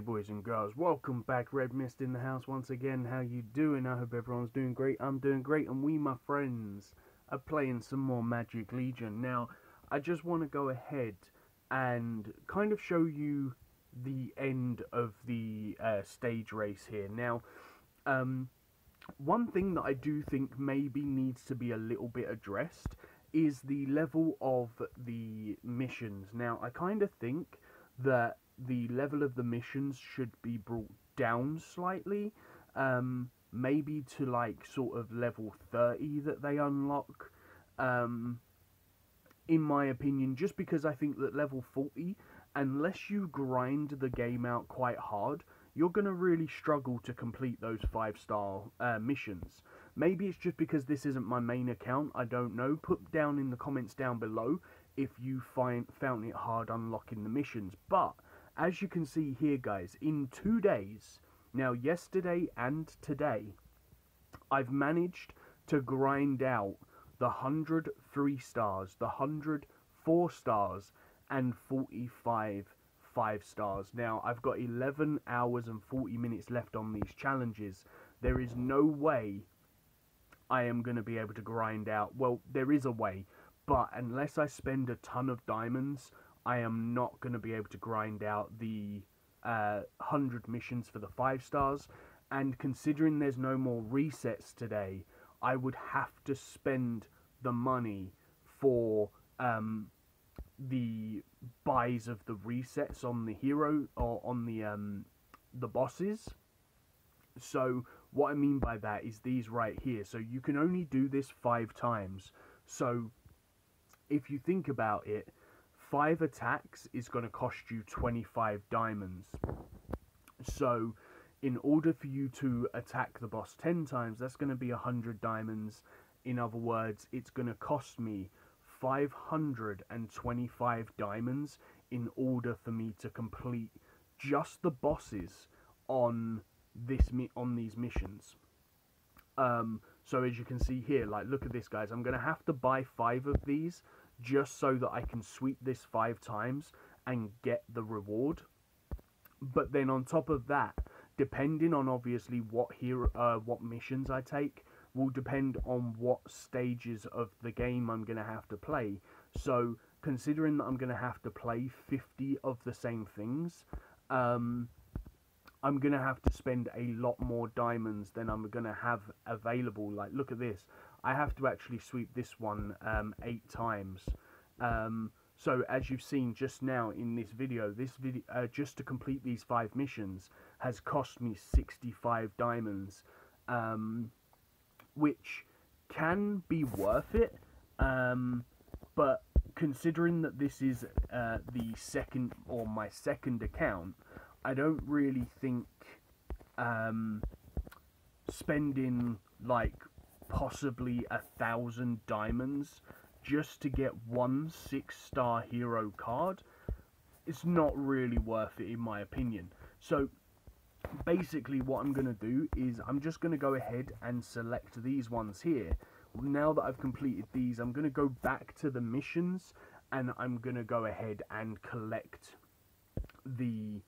Hey boys and girls, welcome back. Redmissed in the house once again. How you doing? I hope everyone's doing great. I'm doing great, and we, my friends, are playing some more Magic Legion. Now, I just want to go ahead and kind of show you the end of the stage race here. Now, one thing that I do think maybe needs to be a little bit addressed is the level of the missions. Now, I kind of think that the level of the missions should be brought down slightly, maybe to like sort of level 30 that they unlock, in my opinion, just because I think that level 40, unless you grind the game out quite hard, you're going to really struggle to complete those 5-star missions. Maybe it's just because this isn't my main account, I don't know. Put down in the comments down below if you found it hard unlocking the missions. But as you can see here, guys, in 2 days, now yesterday and today, I've managed to grind out the 100 3-stars, the 100 4-stars, and 45 5-stars. Now, I've got 11 hours and 40 minutes left on these challenges. There is no way I am going to be able to grind out, well, there is a way, but unless I spend a ton of diamonds, I am not going to be able to grind out the 100 missions for the 5-stars, and considering there's no more resets today, I would have to spend the money for the buys of the resets on the hero, or on the bosses. So what I mean by that is these right here. So you can only do this 5 times. So if you think about it, 5 attacks is going to cost you 25 diamonds. So in order for you to attack the boss 10 times, that's going to be 100 diamonds. In other words, it's going to cost me 525 diamonds in order for me to complete just the bosses on these missions. So as you can see here, like, look at this, guys. I'm going to have to buy 5 of these just so that I can sweep this 5 times and get the reward. But then on top of that, depending on obviously what missions I take, will depend on what stages of the game I'm going to have to play. So considering that I'm going to have to play 50 of the same things, I'm going to have to spend a lot more diamonds than I'm going to have available. Like, look at this. I have to actually sweep this one 8 times. So as you've seen just now in this video, just to complete these 5 missions has cost me 65 diamonds, which can be worth it. But considering that this is my second account, I don't really think spending like possibly 1,000 diamonds just to get one 6-star hero card, it's not really worth it in my opinion. So basically what I'm going to do is I'm just going to go ahead and select these ones here. Now that I've completed these, I'm going to go back to the missions and I'm going to go ahead and collect the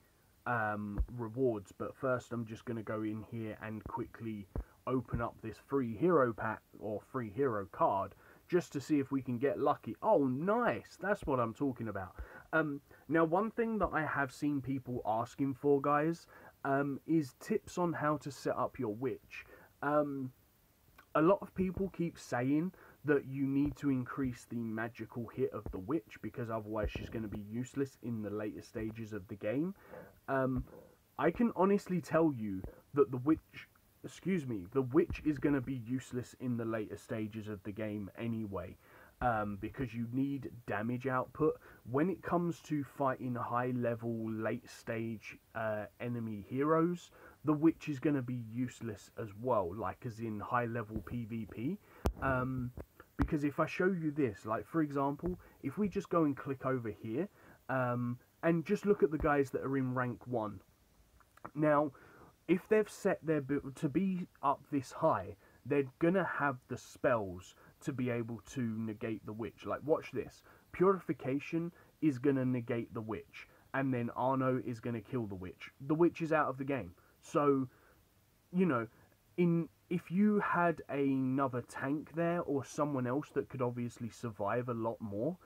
rewards. But first I'm just going to go in here and quickly open up this free hero pack or free hero card just to see if we can get lucky. Oh, nice! That's what I'm talking about. Now, one thing that I have seen people asking for, guys, is tips on how to set up your witch. A lot of people keep saying that you need to increase the magical hit of the witch because otherwise she's going to be useless in the later stages of the game. I can honestly tell you that the witch is going to be useless in the later stages of the game anyway, because you need damage output. When it comes to fighting high level late stage enemy heroes, the witch is going to be useless as well, like as in high level PvP. Because if I show you this, like for example, if we just go and click over here, and just look at the guys that are in rank 1. Now, if they've set their build to be up this high, they're gonna have the spells to be able to negate the witch. Like, watch this. Purification is gonna negate the witch. and then Arno is going to kill the witch. The witch is out of the game. So, you know, if you had another tank there or someone else that could obviously survive a lot more,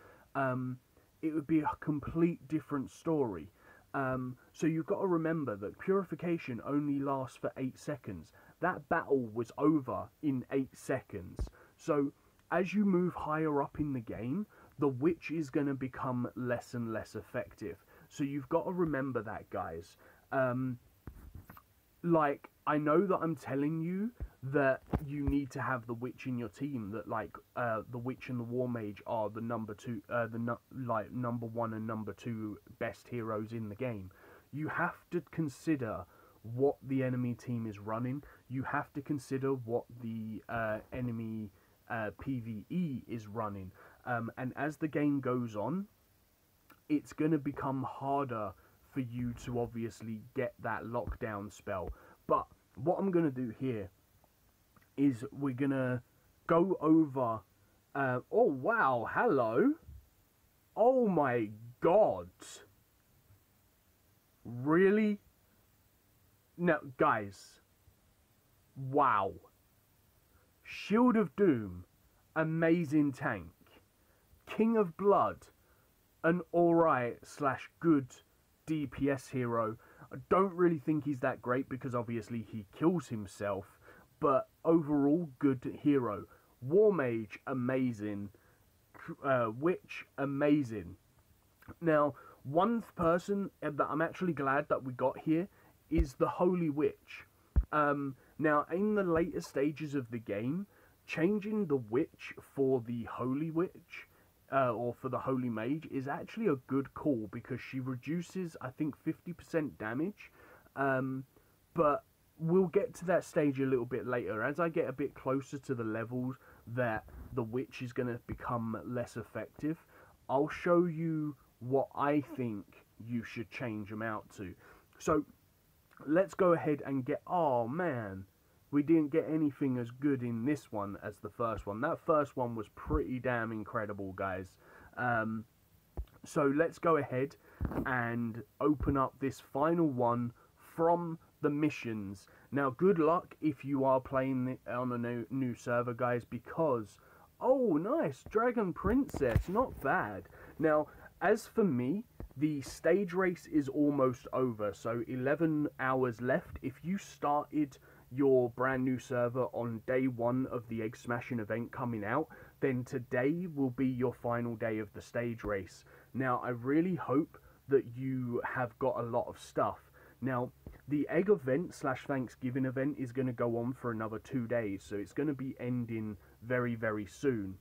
it would be a complete different story. So you've got to remember that purification only lasts for 8 seconds. That battle was over in 8 seconds. So as you move higher up in the game, the witch is going to become less and less effective. So you've got to remember that, guys. Like, I know that I'm telling you that you need to have the witch in your team, that like the witch and the war mage are the number one and number two best heroes in the game. You have to consider what the enemy team is running. You have to consider what the enemy PvE is running, and as the game goes on, it's going to become harder for you to obviously get that lockdown spell. But what I'm going to do here is we're going to go over... oh, wow, hello. Oh, my God. Really? No, guys. Wow. Shield of Doom, amazing tank. King of Blood, an alright / good DPS hero. I don't really think he's that great because obviously he kills himself, but overall good hero. War Mage, amazing. Witch, amazing. Now, one person that I'm actually glad that we got here is the Holy Witch. Now, in the later stages of the game, changing the Witch for the Holy Witch, or for the Holy Mage, is actually a good call because she reduces, I think, 50% damage. But we'll get to that stage a little bit later. As I get a bit closer to the levels that the Witch is going to become less effective, I'll show you what I think you should change them out to. So, let's go ahead and get... Oh, man. We didn't get anything as good in this one as the first one. That first one was pretty damn incredible, guys. So let's go ahead and open up this final one from the missions. Now, good luck if you are playing on a new server, guys, because... Oh, nice. Dragon Princess. Not bad. Now, as for me, the stage race is almost over. So 11 hours left. If you started your brand new server on day 1 of the Egg Smashing event coming out, then today will be your final day of the stage race. Now, I really hope that you have got a lot of stuff. Now, the Egg event / Thanksgiving event is going to go on for another 2 days, so it's going to be ending very, very soon.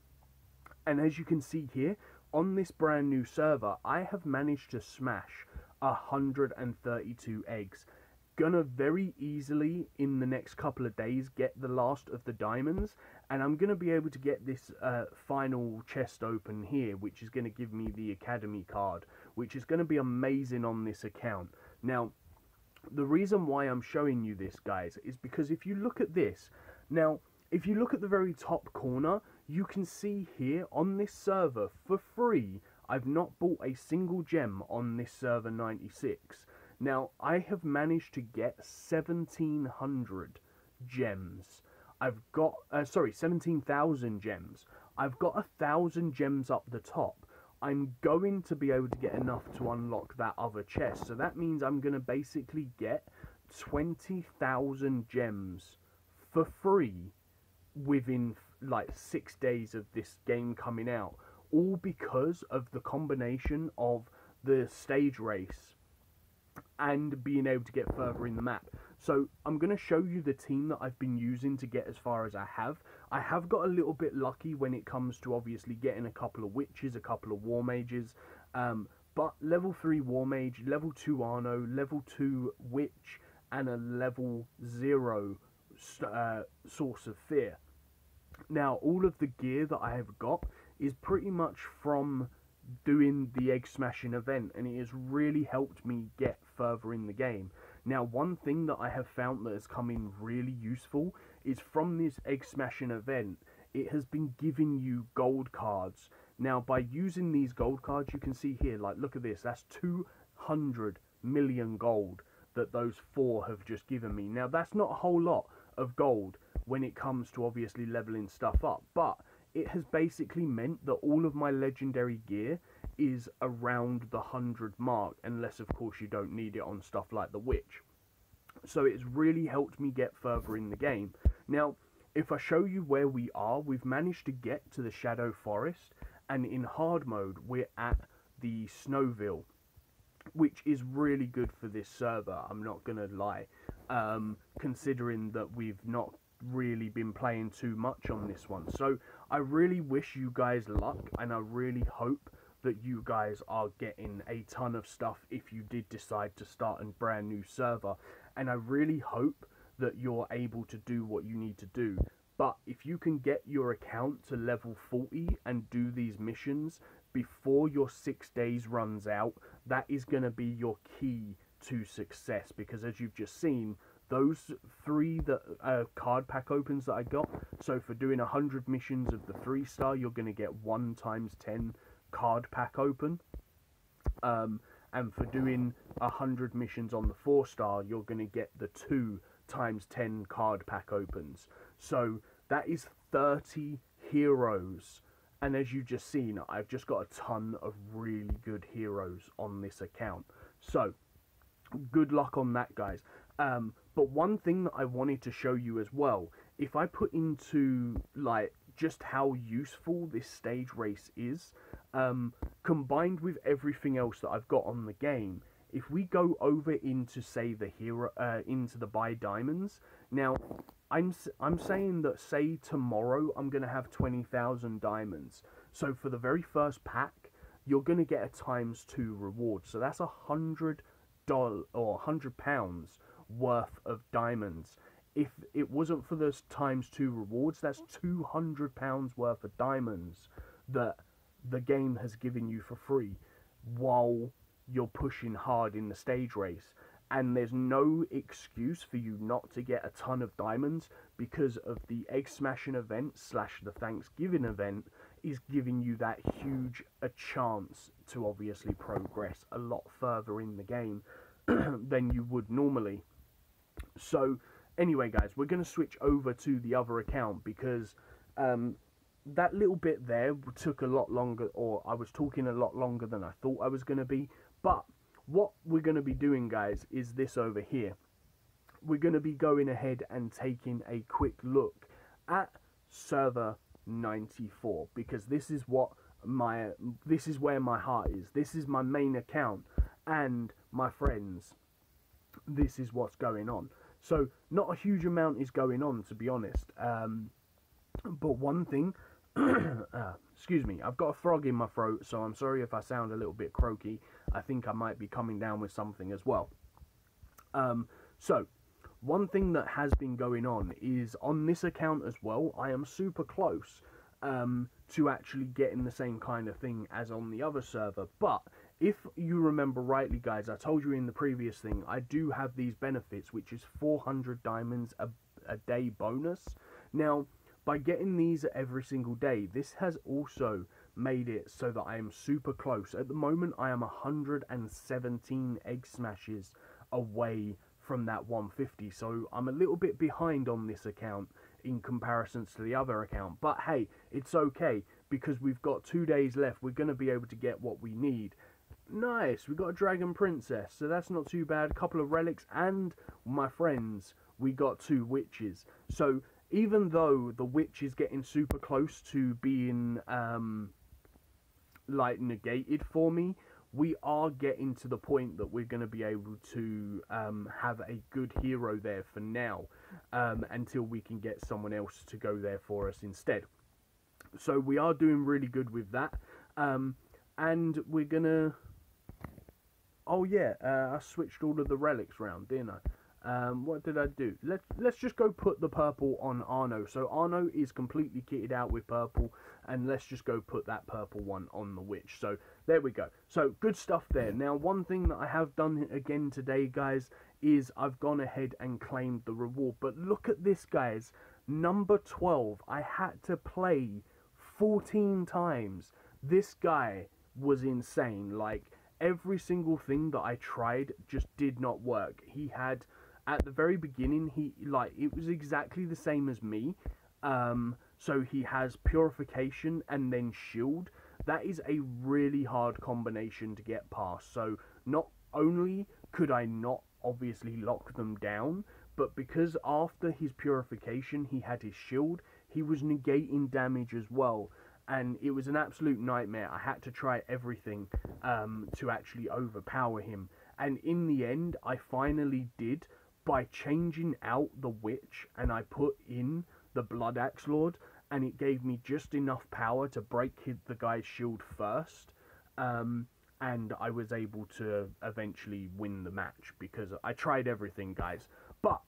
And as you can see here, on this brand new server, I have managed to smash 132 eggs. Gonna very easily in the next couple of days get the last of the diamonds, and I'm gonna be able to get this final chest open here, which is gonna give me the academy card, which is gonna be amazing on this account. Now, the reason why I'm showing you this, guys, is because if you look at this, now if you look at the very top corner, you can see here on this server for free, I've not bought a single gem on this server 96. Now, I have managed to get 1,700 gems. I've got, 17,000 gems. I've got 1,000 gems up the top. I'm going to be able to get enough to unlock that other chest. So that means I'm going to basically get 20,000 gems for free within like 6 days of this game coming out. All because of the combination of the stage race and being able to get further in the map. So I'm going to show you the team that I've been using to get as far as I have. I have got a little bit lucky when it comes to obviously getting a couple of witches, a couple of war mages, but level 3 war mage, level 2 Arno, level 2 witch, and a level 0 source of fear. Now, all of the gear that I have got is pretty much from doing the Egg Smashing event, and it has really helped me get further in the game. Now, one thing that I have found that has come in really useful is from this Egg Smashing event, it has been giving you gold cards. Now, by using these gold cards, you can see here, like, look at this, that's 300 million gold that those 4 have just given me. Now, that's not a whole lot of gold when it comes to obviously leveling stuff up, but it has basically meant that all of my legendary gear is around the 100 mark, unless of course you don't need it on stuff like the witch. So it's really helped me get further in the game. Now, if I show you where we are, we've managed to get to the Shadow Forest, and in hard mode we're at the Snowville, which is really good for this server, I'm not gonna lie, considering that we've not really been playing too much on this one. So I really wish you guys luck, and I really hope that you guys are getting a ton of stuff if you did decide to start a brand new server, and I really hope that you're able to do what you need to do. But if you can get your account to level 40 and do these missions before your 6 days runs out, that is going to be your key to success, because as you've just seen, those 3 card pack opens that I got, so for doing 100 missions of the 3-star, you're going to get 1 times 10 card pack open, and for doing 100 missions on the 4-star, you're going to get the 2 times 10 card pack opens. So that is 30 heroes, and as you've just seen, I've just got a ton of really good heroes on this account. So good luck on that, guys. But one thing that I wanted to show you as well, if I put into like just how useful this stage race is, combined with everything else that I've got on the game, if we go over into, say, the hero, into the buy diamonds. Now, I'm saying that, say, tomorrow I'm gonna have 20,000 diamonds. So for the very first pack, you're gonna get a ×2 reward. So that's $100 or £100 worth of diamonds. If it wasn't for those ×2 rewards, that's £200 worth of diamonds that the game has given you for free while you're pushing hard in the stage race. And there's no excuse for you not to get a ton of diamonds, because of the egg smashing event / the Thanksgiving event is giving you that huge a chance to obviously progress a lot further in the game than you would normally. So anyway, guys, we're going to switch over to the other account, because that little bit there took a lot longer, or I was talking a lot longer than I thought I was going to be. But what we're going to be doing, guys, is this over here. We're going to be going ahead and taking a quick look at server 94, because this is where my heart is. This is my main account, and my friends, this is what's going on. So not a huge amount is going on, to be honest, but one thing excuse me, I've got a frog in my throat, so I'm sorry if I sound a little bit croaky. I think I might be coming down with something as well. So one thing that has been going on is, on this account as well, I am super close to actually getting the same kind of thing as on the other server. But if you remember rightly, guys, I told you in the previous thing, I do have these benefits, which is 400 diamonds a day bonus. Now, by getting these every single day, this has also made it so that I am super close. At the moment, I am 117 egg smashes away from that 150, so I'm a little bit behind on this account in comparison to the other account. But hey, it's okay, because we've got 2 days left. We're going to be able to get what we need. Nice, we got a dragon princess, so that's not too bad. A couple of relics, and my friends, we got 2 witches. So even though the witch is getting super close to being like negated for me, we are getting to the point that we're going to be able to have a good hero there for now, until we can get someone else to go there for us instead. So we are doing really good with that, and we're gonna, oh yeah, I switched all of the relics round, didn't I? What did I do? Let's just go put the purple on Arno. So Arno is completely kitted out with purple, and let's just go put that purple one on the witch. So there we go. So good stuff there. Now, one thing that I have done again today, guys, is I've gone ahead and claimed the reward. But look at this, guys. Number 12. I had to play 14 times. This guy was insane. Like, every single thing that I tried just did not work. He had, at the very beginning, it was exactly the same as me. So he has purification and then shield. That is a really hard combination to get past. So not only could I not obviously lock them down, but because after his purification he had his shield, he was negating damage as well. And it was an absolute nightmare. I had to try everything to actually overpower him. And in the end, I finally did by changing out the witch, and I put in the Blood Axe Lord, and it gave me just enough power to break the guy's shield first. And I was able to eventually win the match because I tried everything, guys. But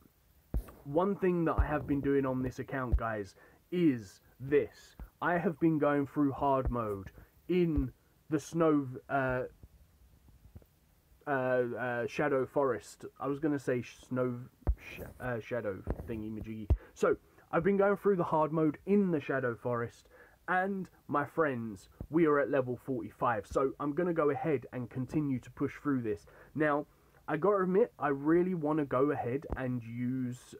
one thing that I have been doing on this account, guys, is this. I have been going through hard mode in the Shadow Forest. I was going to say Shadow thingy-majiggy. So, I've been going through the hard mode in the Shadow Forest, and my friends, we are at level 45. So, I'm going to go ahead and continue to push through this. Now, I got to admit, I really want to go ahead and use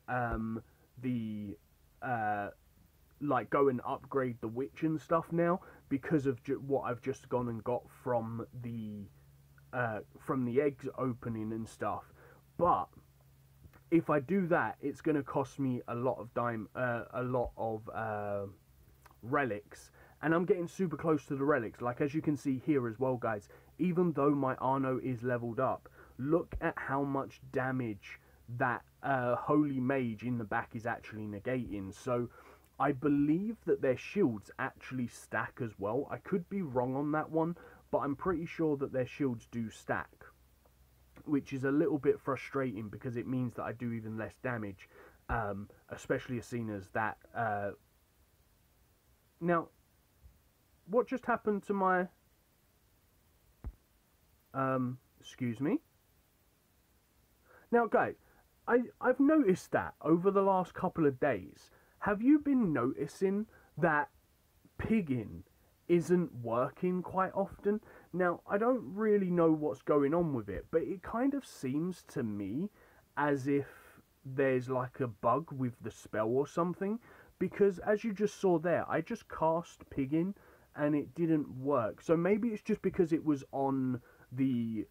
go and upgrade the witch and stuff now, because of what I've just gone and got from the eggs opening and stuff. But if I do that, it's going to cost me a lot of relics, and I'm getting super close to the relics. Like, as you can see here as well, guys, even though my Arno is leveled up, look at how much damage that Holy Mage in the back is actually negating. So I believe that their shields actually stack as well. I could be wrong on that one, but I'm pretty sure that their shields do stack, which is a little bit frustrating because it means that I do even less damage, especially as seen as that. Now, what just happened to my... excuse me? Now, guys, I've noticed that over the last couple of days. Have you been noticing that pigging isn't working quite often? Now, I don't really know what's going on with it, but it kind of seems to me as if there's like a bug with the spell or something, because as you just saw there, I just cast pigging and it didn't work. So maybe it's just because it was on the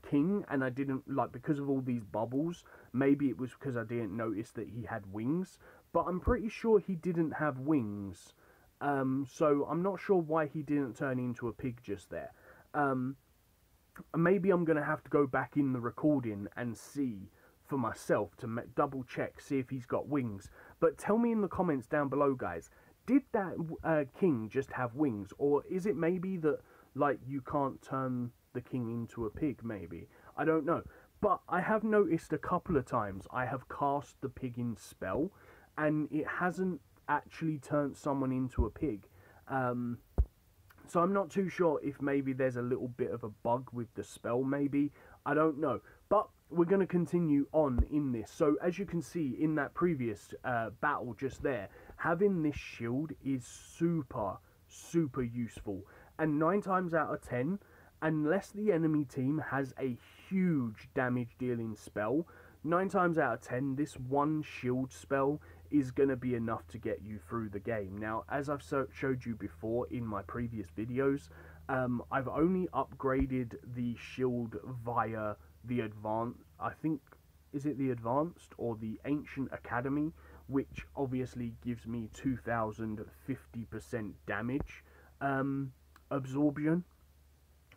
king, and I didn't, like, because of all these bubbles, maybe it was because I didn't notice that he had wings. But I'm pretty sure he didn't have wings, so I'm not sure why he didn't turn into a pig just there. Maybe I'm going to have to go back in the recording and see for myself to double check, see if he's got wings. But tell me in the comments down below, guys, did that king just have wings? Or is it maybe that, like, you can't turn the king into a pig, maybe? I don't know. But I have noticed a couple of times I have cast the pigging spell, and it hasn't actually turned someone into a pig. So I'm not too sure if maybe there's a little bit of a bug with the spell, maybe. I don't know. But we're going to continue on in this. So as you can see in that previous battle just there, having this shield is super, super useful. And 9 times out of 10, unless the enemy team has a huge damage dealing spell, 9 times out of 10, this one shield spell is going to be enough to get you through the game. Now, as I've showed you before in my previous videos, I've only upgraded the shield via the advanced, I think, is it the advanced or the ancient academy, which obviously gives me 2050% damage absorption.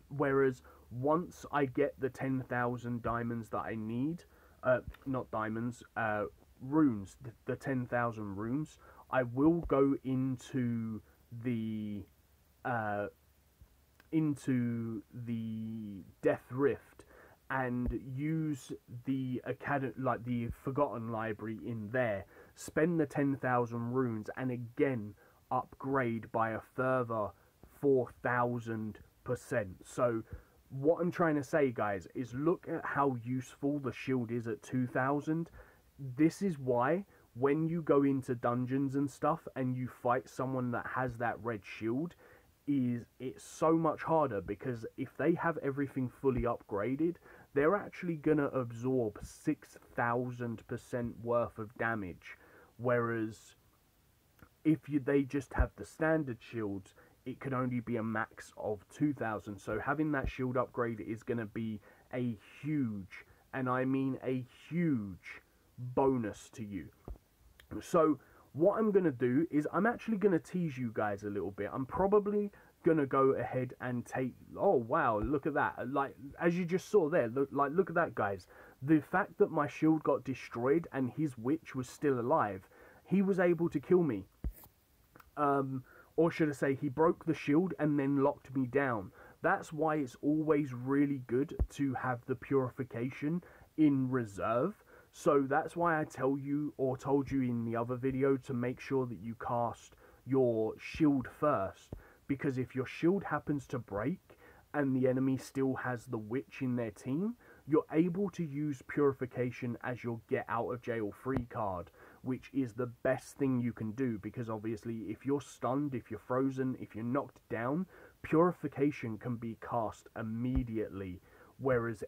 Whereas once I get the 10,000 diamonds that I need, not diamonds, runes, the 10,000 runes, I will go into the Death Rift and use the the Forgotten Library in there, spend the 10,000 runes, and again upgrade by a further 4,000%. So what I'm trying to say, guys, is look at how useful the shield is at 2,000. This is why when you go into dungeons and stuff and you fight someone that has that red shield, is it's so much harder, because if they have everything fully upgraded, they're actually going to absorb 6,000% worth of damage, whereas they just have the standard shields, it could only be a max of 2,000. So having that shield upgrade is going to be a huge, and I mean a huge, bonus to you. So what I'm going to do is I'm actually going to tease you guys a little bit. I'm probably going to go ahead and take... Oh, wow, look at that. Like, as you just saw there, look at that, guys. The fact that my shield got destroyed and his witch was still alive, he was able to kill me. Or should I say, he broke the shield and then locked me down. That's why it's always really good to have the purification in reserve. So that's why I told you in the other video to make sure that you cast your shield first. Because if your shield happens to break and the enemy still has the witch in their team, you're able to use purification as your get out of jail free card, which is the best thing you can do, because obviously if you're stunned, if you're frozen, if you're knocked down, purification can be cast immediately. Whereas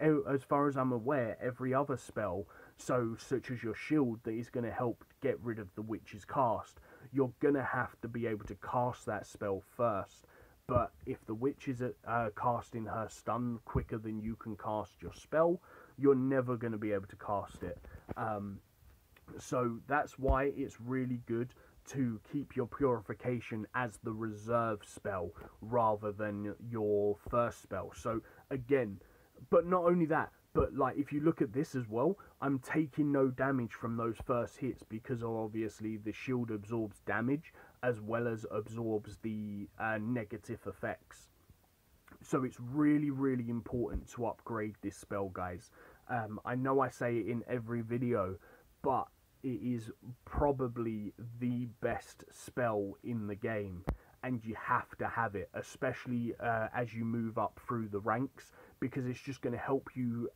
as far as I'm aware, every other spell, such as your shield, that is going to help get rid of the witch's cast, you're going to have to be able to cast that spell first. But if the witch is casting her stun quicker than you can cast your spell, you're never going to be able to cast it. So that's why it's really good to keep your purification as the reserve spell rather than your first spell. So again, but not only that, but like if you look at this as well, I'm taking no damage from those first hits, because obviously the shield absorbs damage as well as absorbs the negative effects. So it's really, really important to upgrade this spell, guys. I know I say it in every video, but it is probably the best spell in the game, and you have to have it, especially as you move up through the ranks, because it's just going to help you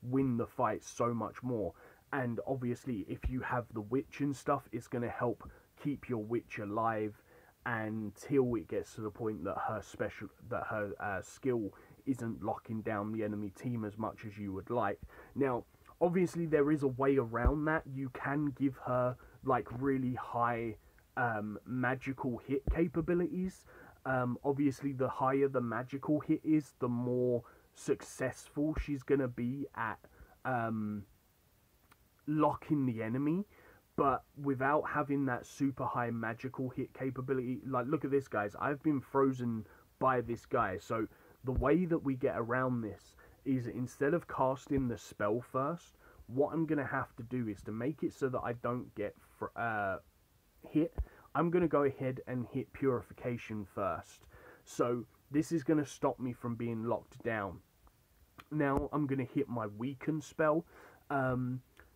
win the fight so much more. And obviously if you have the witch and stuff, it's going to help keep your witch alive until it gets to the point that her skill isn't locking down the enemy team as much as you would like. Now obviously there is a way around that. You can give her like really high magical hit capabilities. Obviously the higher the magical hit is, the more successful she's gonna be at locking the enemy. But without having that super high magical hit capability, like look at this, guys, I've been frozen by this guy. So the way that we get around this is, instead of casting the spell first, what I'm going to have to do is, to make it so that I don't get hit, I'm going to go ahead and hit purification first. So this is going to stop me from being locked down. Now I'm going to hit my weaken spell.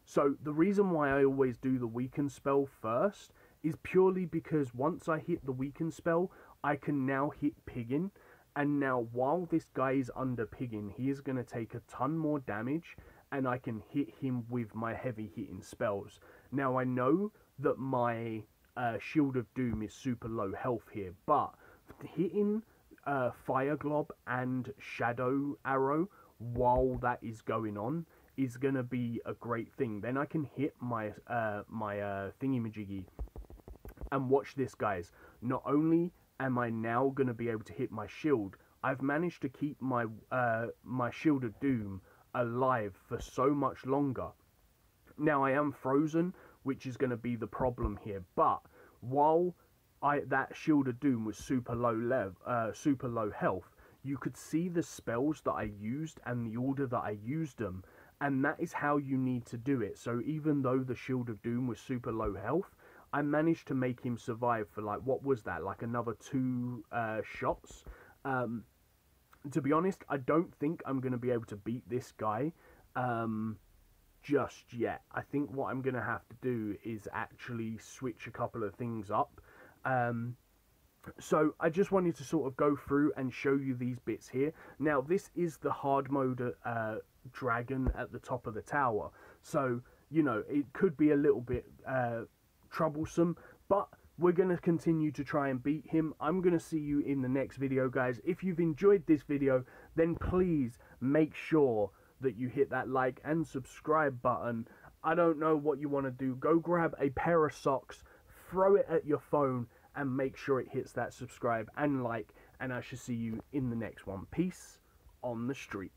So the reason why I always do the weaken spell first is purely because once I hit the weaken spell, I can now hit piggin. And now while this guy is under piggin, he is going to take a ton more damage, and I can hit him with my heavy hitting spells. Now I know that my Shield of Doom is super low health here, but hitting Fire Glob and Shadow Arrow while that is going on is going to be a great thing. Then I can hit my thingy-majiggy. And watch this, guys. Not only am I now going to be able to hit my shield, I've managed to keep my my Shield of Doom alive for so much longer. Now I am frozen, which is going to be the problem here, but while that Shield of Doom was super low health, you could see the spells that I used and the order that I used them, and that is how you need to do it. So even though the Shield of Doom was super low health, I managed to make him survive for, like, what was that, like another 2 shots. To be honest, I don't think I'm going to be able to beat this guy just yet. I think what I'm going to have to do is actually switch a couple of things up. So I just wanted to sort of go through and show you these bits here. Now this is the hard mode dragon at the top of the tower, so you know it could be a little bit troublesome, but We're going to continue to try and beat him. I'm going to see you in the next video, guys. If you've enjoyed this video, then please make sure that you hit that like and subscribe button. I don't know what you want to do. Go grab a pair of socks, throw it at your phone, and make sure it hits that subscribe and like. And I shall see you in the next one. Peace on the street.